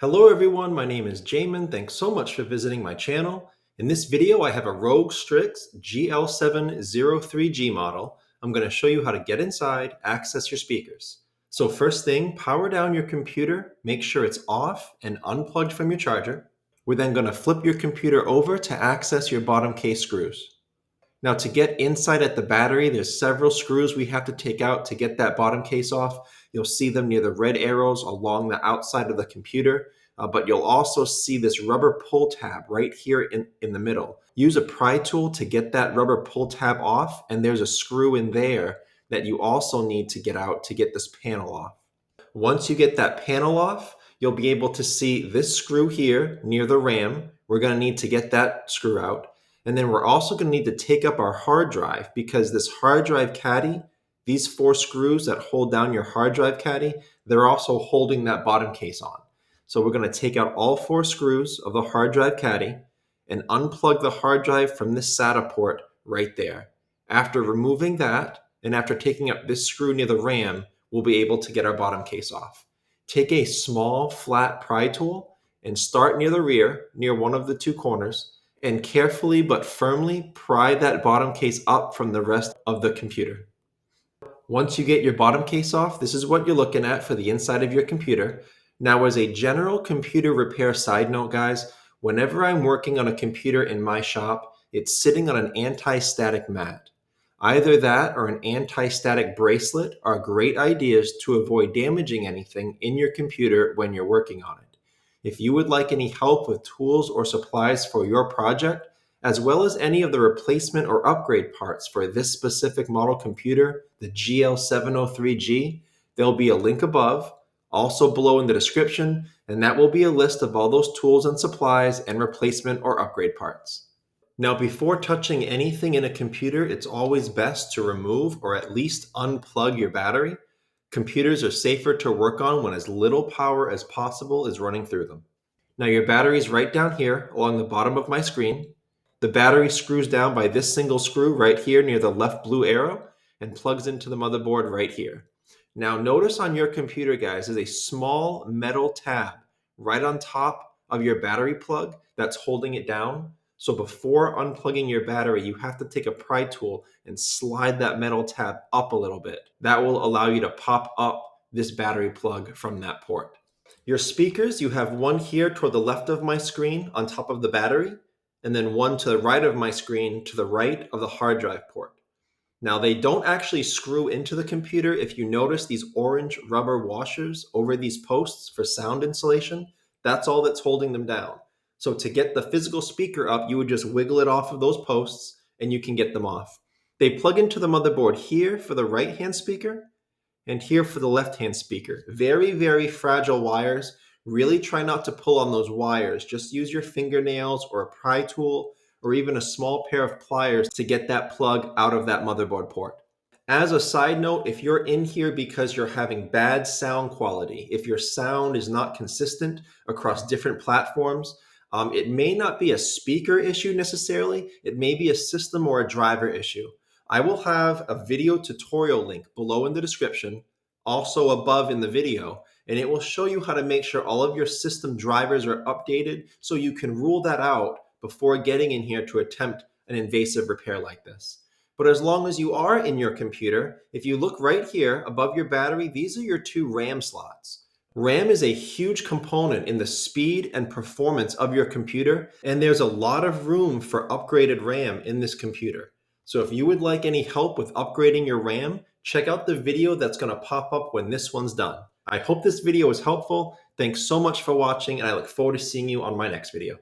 Hello everyone, my name is Jamin. Thanks so much for visiting my channel. In this video, I have a ROG Strix GL703G model. I'm going to show you how to get inside, access your speakers. So first thing, power down your computer, make sure it's off and unplugged from your charger. We're then going to flip your computer over to access your bottom case screws. Now to get inside at the battery, there's several screws we have to take out to get that bottom case off. You'll see them near the red arrows along the outside of the computer, but you'll also see this rubber pull tab right here in the middle. Use a pry tool to get that rubber pull tab off, and there's a screw in there that you also need to get out to get this panel off. Once you get that panel off, you'll be able to see this screw here near the RAM. We're going to need to get that screw out. And then we're also going to need to take up our hard drive because this hard drive caddy, these four screws that hold down your hard drive caddy, they're also holding that bottom case on. So we're going to take out all four screws of the hard drive caddy and unplug the hard drive from this SATA port right there. After removing that, and after taking up this screw near the RAM, we'll be able to get our bottom case off. Take a small flat pry tool and start near the rear, near one of the two corners, and carefully but firmly pry that bottom case up from the rest of the computer. Once you get your bottom case off, this is what you're looking at for the inside of your computer. Now, as a general computer repair side note, guys, whenever I'm working on a computer in my shop, it's sitting on an anti-static mat. Either that or an anti-static bracelet are great ideas to avoid damaging anything in your computer when you're working on it. If you would like any help with tools or supplies for your project, as well as any of the replacement or upgrade parts for this specific model computer, the GL703G, there'll be a link above, also below in the description, and that will be a list of all those tools and supplies and replacement or upgrade parts. Now, before touching anything in a computer, it's always best to remove or at least unplug your battery. Computers are safer to work on when as little power as possible is running through them. Now your battery is right down here along the bottom of my screen. The battery screws down by this single screw right here near the left blue arrow and plugs into the motherboard right here. Now notice on your computer, guys, is a small metal tab right on top of your battery plug that's holding it down. So before unplugging your battery, you have to take a pry tool and slide that metal tab up a little bit. That will allow you to pop up this battery plug from that port. Your speakers, you have one here toward the left of my screen on top of the battery, and then one to the right of my screen to the right of the hard drive port. Now they don't actually screw into the computer. If you notice these orange rubber washers over these posts for sound insulation, that's all that's holding them down. So to get the physical speaker up, you would just wiggle it off of those posts and you can get them off. They plug into the motherboard here for the right-hand speaker and here for the left-hand speaker. Very, very fragile wires. Really try not to pull on those wires. Just use your fingernails or a pry tool or even a small pair of pliers to get that plug out of that motherboard port. As a side note, if you're in here because you're having bad sound quality, if your sound is not consistent across different platforms, it may not be a speaker issue necessarily. It may be a system or a driver issue. I will have a video tutorial link below in the description, also above in the video, and it will show you how to make sure all of your system drivers are updated so you can rule that out before getting in here to attempt an invasive repair like this. But as long as you are in your computer, if you look right here above your battery, these are your two RAM slots. RAM is a huge component in the speed and performance of your computer, and there's a lot of room for upgraded RAM in this computer. So if you would like any help with upgrading your RAM, check out the video that's going to pop up when this one's done. I hope this video was helpful. Thanks so much for watching, and I look forward to seeing you on my next video.